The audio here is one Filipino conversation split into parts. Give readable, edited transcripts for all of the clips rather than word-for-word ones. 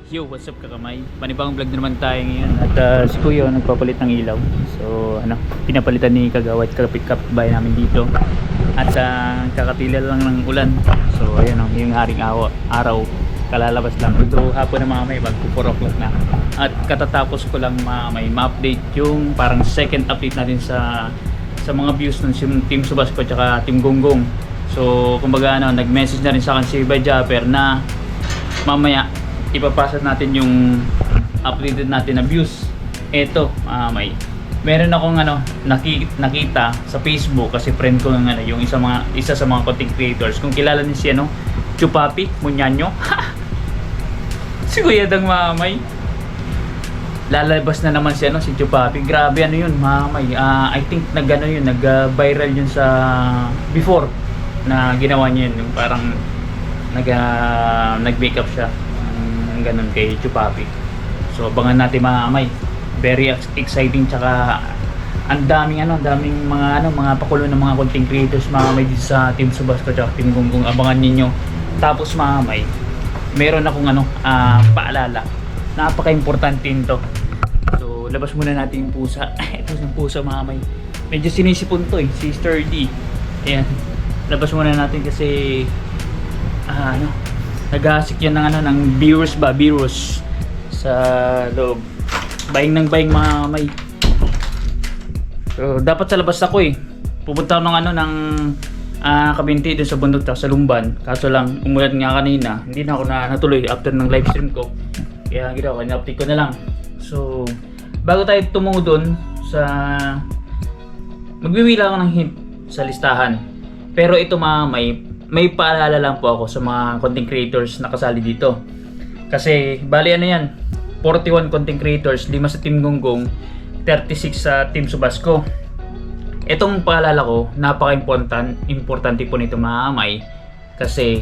Yo, what's up kakamay? Panibang vlog na naman tayo ngayon. At si Kuya nagpapalit ng ilaw. So pinapalitan ni Kagawad kapitbahay namin dito. At kakatila lang ng ulan. So ayun yung haring araw kalalabas lang. Ito hapon na mamay, mag 4 o'clock na. At katatapos ko lang mamay ma-update yung parang second update natin sa mga views ng Team Subasco at Team Gonggong. So kumbaga nag-message na rin sa akin si Bay Japper na mamaya ipapasa natin yung updated natin na views. Ito, meron akong nakita sa Facebook kasi friend ko ng yung isa sa mga content creators. Kung kilala niyo si Chupapi Munyanyo. Si Kuya Dang mamay. Lalabas na naman si si Chupapi. Grabe yun, mamay. I think nag-viral yun sa before na ginawa niya yun, yung parang nag-makeup siya ganun kay Chupapi. So abangan natin mamay. Very exciting, tsaka ang daming mga pakulo ng mga content creators mamay dito sa Team Subasco at Team Gonggong. Abangan niyo. Tapos mamay, meron akong paalala. Napaka-importante nito. So labas muna natin yung pusa. Ito yung pusa mamay. Medyo sinisipon to si Sturdy. Ayan. Labas muna natin kasi nag-aasik yan ng virus sa loob. Buying mamay. So dapat sa labas ako pupunta ako ng Kabinti doon sa bundok sa Lumban. Kaso lang umulan nga kanina. Hindi na ako natuloy after ng live stream ko. Kaya ginawa ko, in-update ko na lang. So bago tayo tumungo doon sa magbiwila ako ng hint sa listahan. Pero ito may paalala lang po ako sa mga content creators na kasali dito. Kasi bali 41 content creators, 5 sa Team Gonggong, 36 sa Team Subasco. Itong paalala ko, napaka-importante po nito mamay kasi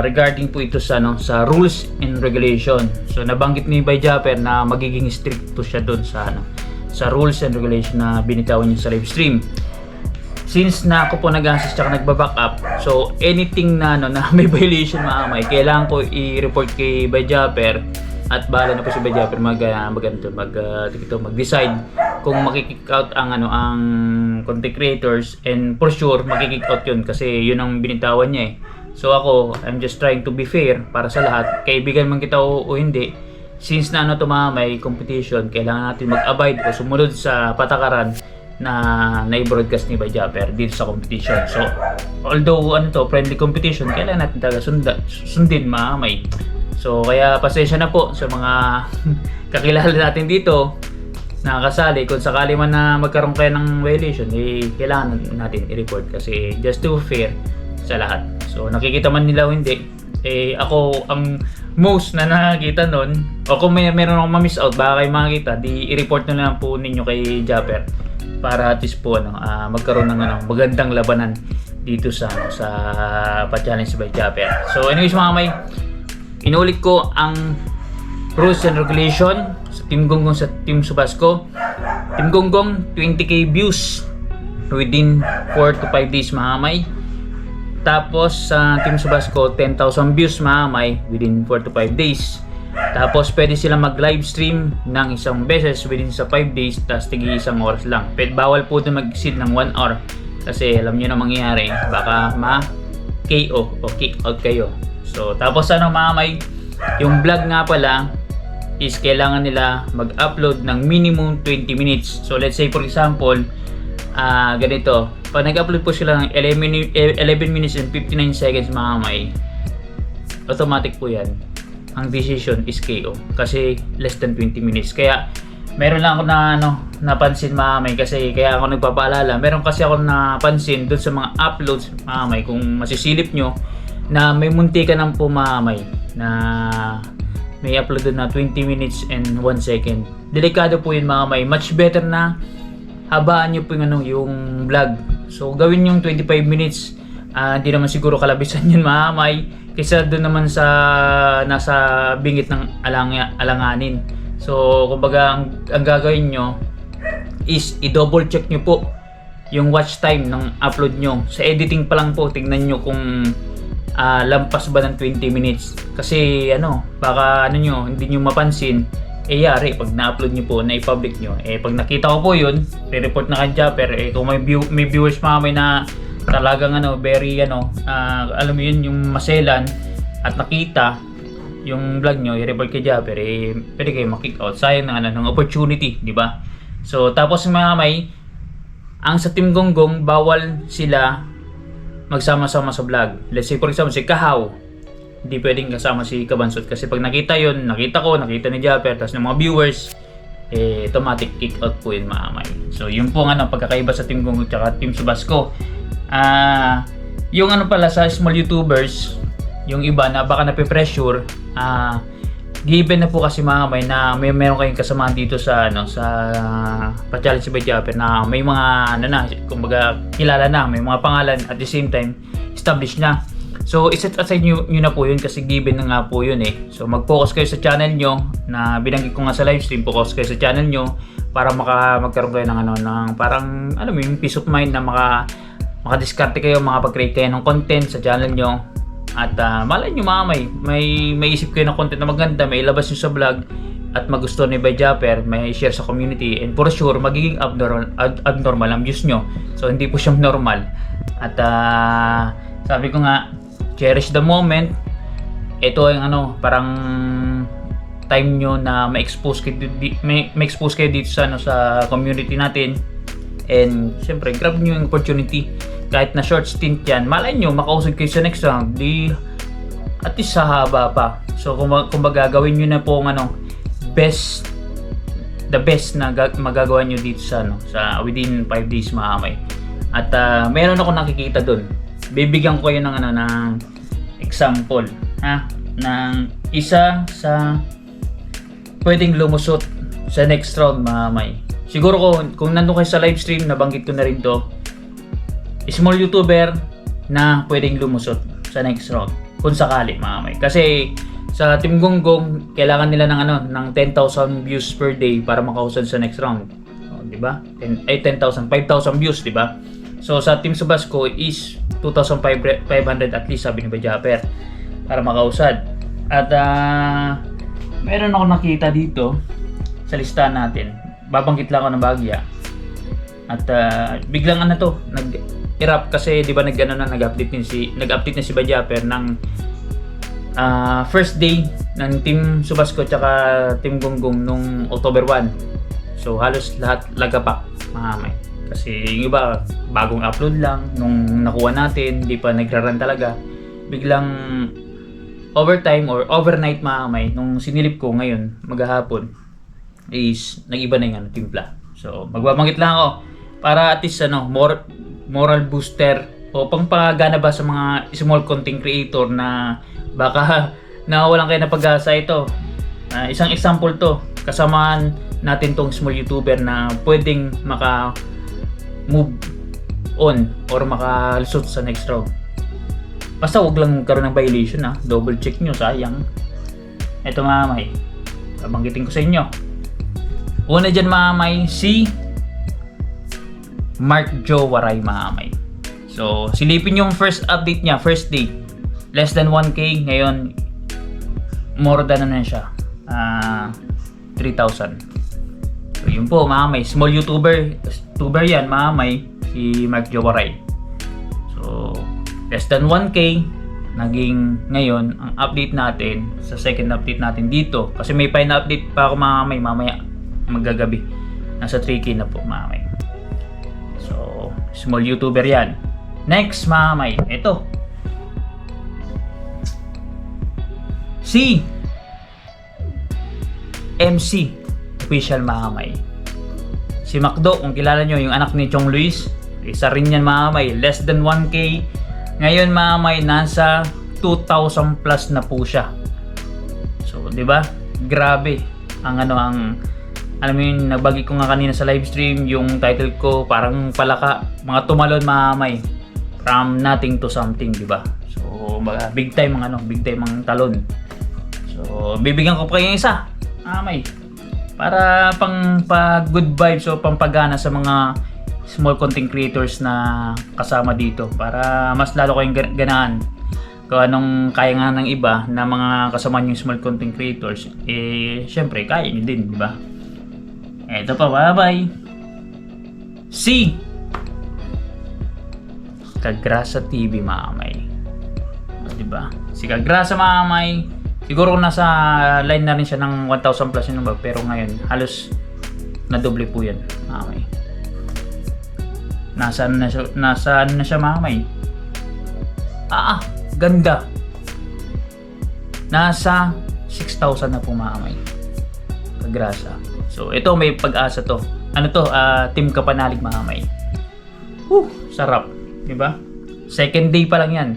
regarding po ito sa rules and regulation. So nabanggit ni Bay Japper na magiging strict po siya doon sa rules and regulation na binitawan niya sa live stream. Since na ako po nag-assist at nagba-back up, so anything na may violation mamay, kailangan ko i-report kay Bay Japper at bahala na po si Bay Japper mag-decide kung makik-kick out ang content creators, and for sure makik-kick out yun kasi yun ang binitawan niya So ako, I'm just trying to be fair para sa lahat. Kaibigan man kita o hindi, since na mamay competition, kailangan natin mag-abide o sumunod sa patakaran na i-broadcast ni Bay Japper dito sa competition. So although friendly competition, kailangan natin talaga sundin mamay. So kaya pasensya na po sa mga kakilala natin dito na kasali. Kung sakali man na magkaroon kayo ng violation, kailangan natin i-report kasi just to fair sa lahat. So nakikita man nila o hindi, ako ang most na nakakita nun, o kung meron akong ma-miss out, baka kayo makakita, i-report na lang po ninyo kay Japper para at least po magkaroon ng magandang labanan dito sa pa-challenge by Japper. So anyways mamay, inulit ko ang rules and regulation sa Team Gonggong sa Team Subasco. Team Gonggong 20k views within 4 to 5 days mamay. Tapos sa Team Subasco 10,000 views mamay within 4 to 5 days. Tapos pwede sila mag-live stream ng isang beses within sa 5 days, tapos tigi isang oras lang. Bawal po ito mag-exceed ng 1 hour kasi alam nyo na mangyayari, baka ma-KO o kick out kayo. So tapos mamay, yung vlog nga pala is kailangan nila mag-upload ng minimum 20 minutes. So let's say for example, ganito, pag nag-upload po sila ng 11 minutes and 59 seconds mamay, automatic po yan, ang decision is KO kasi less than 20 minutes. Kaya meron lang ako napansin mamay, kasi kaya ako nagpapaalala. Meron kasi ako napansin doon sa mga uploads mamay, kung masisilip nyo na may munti ka ng po mamay na may upload na 20 minutes and 1 second. Delikado po yun mamay. Much better na habaan nyo po yung vlog. So gawin yung 25 minutes. Hindi naman siguro kalabisan yun mamay, kaysa doon naman sa nasa bingit ng alanganin. So kumbaga ang gagawin nyo is i-double check nyo po yung watch time ng upload nyo. Sa editing pa lang po, tingnan nyo kung lampas ba ng 20 minutes. Kasi baka nyo, hindi nyo mapansin, yari, pag na-upload nyo po, na-public nyo, pag nakita ko po yun, re-report na kay Japper, kung may viewers mamay na talagang very alam mo yun, yung maselan at nakita yung vlog nyo, i-report kay Japper, pwede kayo makick out. Sayang ng opportunity, di ba? So, tapos mamay, ang sa Team Gonggong, bawal sila magsama-sama sa vlog. Let's say for example, si Kahaw, hindi pwedeng kasama si Kabansot kasi pag nakita yun, nakita ni Japper, tapos ng mga viewers, automatic kick out po yun mamay. So, yun po pagkakaiba sa Team Gonggong at Team Subasco. Yung pala sa small YouTubers, yung iba na baka nape-pressure, given na po kasi mamay na meron kayong kasamahan dito sa pa-challenge by Japper na may mga kumbaga kilala na, may mga pangalan at the same time established na. So iset aside nyo na po yun kasi given na nga po yun So mag-focus kayo sa channel nyo na binanggit ko nga sa live stream, focus kayo sa channel nyo para magkaroon kayo ng parang yung peace of mind na makadiskarte kayo, makapag-create kayo ng content sa channel nyo. At malay nyo mamay, may isip kayo ng content na maganda, may ilabas nyo sa vlog at magustuhan ni by Japper, may share sa community, and for sure magiging abnormal ang views nyo. So hindi po siya normal. At sabi ko nga, cherish the moment. Ito yung parang time nyo na ma-expose kayo dito sa community natin. And syempre, grab nyo yung opportunity. Kahit na short stint yan, malay nyo, makausag kayo sa next round, at least sa haba pa. So, kung gagawin nyo na po the best na magagawa nyo dito sa within 5 days mamay. At meron ako nakikita dun. Bibigyan ko kayo ng example, ng isa sa pwedeng lumusot sa next round mamay. Siguro kung nandun kayo sa live stream, nabanggit ko na rin to, small YouTuber na pwedeng lumusot sa next round kung sakali mamay. Kasi sa Team Gonggong, kailangan nila ng 10,000 views per day para makausad sa next round. Di ba? 10,000, 5,000 views, di ba? So sa Team Subasco is 2,500 at least, sabi ni Japper, para makausad. At meron ako nakita dito sa listahan natin. Babanggit lang ako ng bagya. At biglang nag-erupt kasi 'di ba nag-update na si Japper ng first day ng Team Subasco at Team Gonggong nung October 1. So halos lahat lagapak mamay. Kasi yung iba bagong upload lang nung nakuha natin, hindi pa nagra-run talaga. Biglang overtime or overnight mamay nung sinilip ko ngayon maghapon is nag-iba na yung timpla. So magbabanggit lang ako para at least moral booster o pangpagana ba sa mga small content creator na baka nawawalan kayo na pag-asa ito. Isang example to, kasamaan natin tong small YouTuber na pwedeng maka-move on or makalusot sa next round. Basta wag lang magkaroon ng violation double check nyo, sayang. Ito mamay, babanggitin ko sa inyo. Una dyan mamay, si Mark Joe Waray mamay. So silipin yung first update niya, first day, less than 1k. Ngayon more than na siya, 3,000. So yun po mamay, small YouTuber yan mamay, si Mark Joe Waray. So less than 1k naging ngayon ang update natin sa second update natin dito, kasi may final update pa ako mamaya magagabi, nasa 3k na po mamay. So small YouTuber yan. Next mamay, ito si MC official mamay. Si Macdo, kung kilala nyo, yung anak ni Chong Luis, isa rin yan mamay, less than 1k. Ngayon mamay, nasa 2,000 plus na po siya. So, di ba? Grabe. Alam mo yun, nagbagi ko nga kanina sa live stream, yung title ko, parang palaka, mga tumalon mamay. From nothing to something, di ba? So, big time ang talon. So, bibigyan ko pa kayo isa, mamay. Para good vibes o pampagana sa mga small content creators na kasama dito, para mas lalo kayong ganahan kung anong kaya nga ng iba na mga kasama yung small content creators, syempre kaya nyo din, di ba? Eto pa, bye-bye! Si Kagrasa TV, mga kamay. Di ba? Si Kagrasa, mga kamay. Siguro nasa line na rin siya ng 1,000 plus yun ba? Pero ngayon, halos nadoble po yan, mga kamay. Nasaan na siya, mga kamay? Ganda. Nasa 6,000 na po, mga kamay. Kagrasa. So, ito may pag-asa to. Ano to? Team Kapanalig, mga kamay. Sarap. Diba? Second day pa lang yan.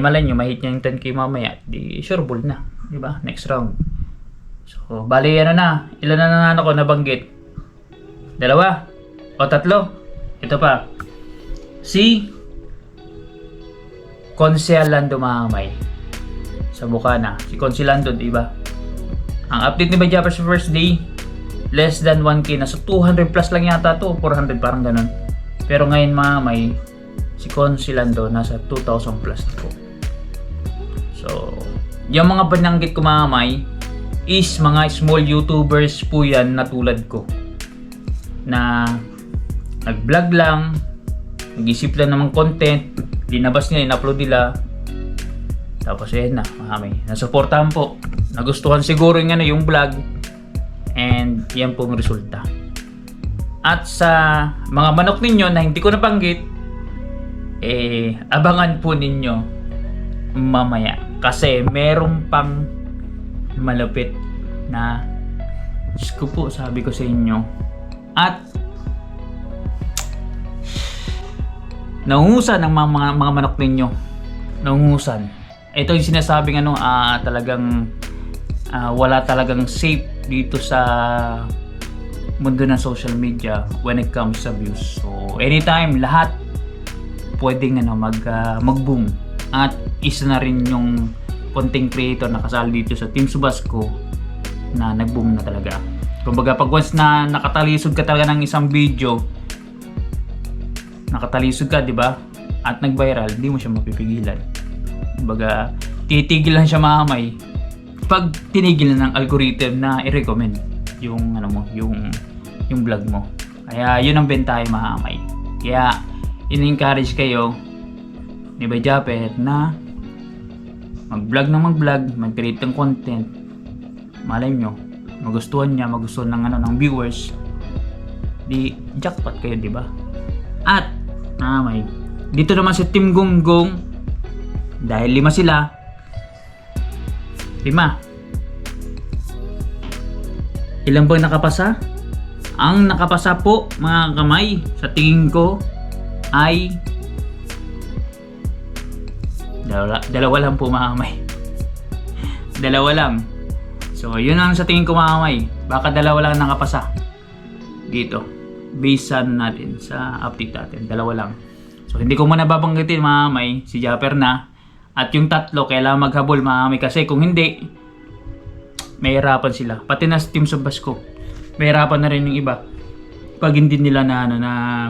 Malay nyo, mahit niya yung 10k mamaya. Di, sure ball na. Diba? Next round. So, bali ano na. Ilan na ko nabanggit? 2? O 3? Ito pa. Si Consialando, mga kamay. Sa Bukana. Si Consialando, diba? Ang update ni Bajapper sa first day, less than 1k na. So 200 plus lang yata to. 400 parang ganun. Pero ngayon, mga kamay, si Consialando nasa 2,000 plus na po. So, yung mga bananggit ko, mga kamay, is mga small YouTubers po yan na tulad ko. Na nag-vlog lang, nag-isip lang ng content, linabas nila, in-upload nila. Tapos ayan na, mga kamay. Nasuportahan po. Nagustuhan siguro yung vlog. And yan po ang resulta. At sa mga manok ninyo na hindi ko nabanggit, abangan po ninyo mamaya. Kasi meron pang malupit na, Diyos ko po, sabi ko sa inyo. At nangungusan ang mga manok ninyo. Nangungusan. Ito yung sinasabing talagang wala talagang safe dito sa mundo ng social media when it comes sa views. So anytime, lahat pwedeng mag-boom. At isa na rin yung content creator na kasali dito sa Team Subasco na nag-boom na talaga. Kumbaga, pag once na nakatalisod ka talaga ng isang video, nakatalisod ka, di ba? At nag-viral, di mo siya mapipigilan. Kumbaga, titigil lang siya, mga kamay, pag tinigil na ng algorithm na i-recommend yung yung vlog mo. Kaya yun ang bentahe, mga kamay. Kaya in-encourage kayo ni Bajapper na mag-vlog ng mag-create ng content. Malay nyo, magustuhan ng viewers, di jackpot kayo, di ba? At may dito naman si Team Gonggong, dahil 5 sila. 5. Ilan bang nakapasa? Ang nakapasa po, mga kamay, sa tingin ko ay dalawa lang po, mga kamay. Dalawa lang. So yun ang sa tingin ko, mga kamay. Baka 2 lang nakapasa dito. Based natin sa update natin, 2 lang. So hindi ko muna babanggitin, mga kamay, si Japper na. At yung 3 kailangan maghabol, mga kamay, kasi kung hindi, may hirapan sila. Pati na sa Team Subasco, may hirapan na rin yung iba pag hindi nila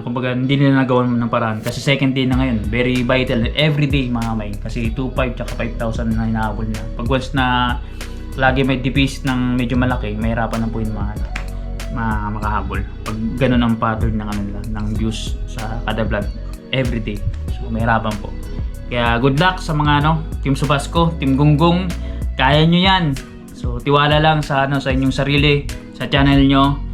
kumbaga hindi nila nagawan ng paraan. Kasi second day na ngayon, very vital every day, mga kamay, kasi 2,500 tsaka 5,000 na hinahabol na. Pag once na lagi may deficit ng medyo malaki, may hirapan na po yung makahabol pag ganun ang pattern ng views sa kada vlog every day. So may hirapan po. Kaya good luck sa mga Team Subasco, Team Gonggong, kaya nyo yan. So tiwala lang sa inyong sarili, sa channel nyo.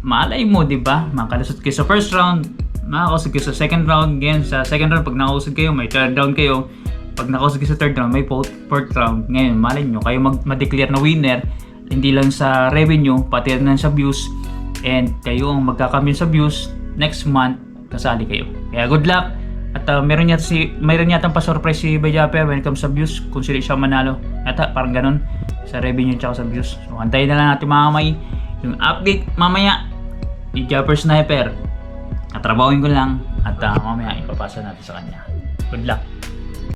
Malay mo, di ba? Makalusot kayo sa first round, makakusog kayo sa second round. Ngayon sa second round, pag nakakusog kayo, may third round kayo. Pag nakakusog kayo sa third round, may fourth round. Ngayon, malay nyo, kayo ma-declare na winner, hindi lang sa revenue, pati na sa views. And kayo ang magkakamyon sa views, next month, kasali kayo. Kaya good luck. At mayroon yata pa-surprise si Bajapper when it comes sa views, kung sila siya manalo. Yata, parang ganun, sa revenue tsaka sa views. So, antayin na lang natin, mga kamay, yung update mamaya ni Japper Sniper. At trabahuin ko lang at mamaya ipapasa natin sa kanya. Good luck.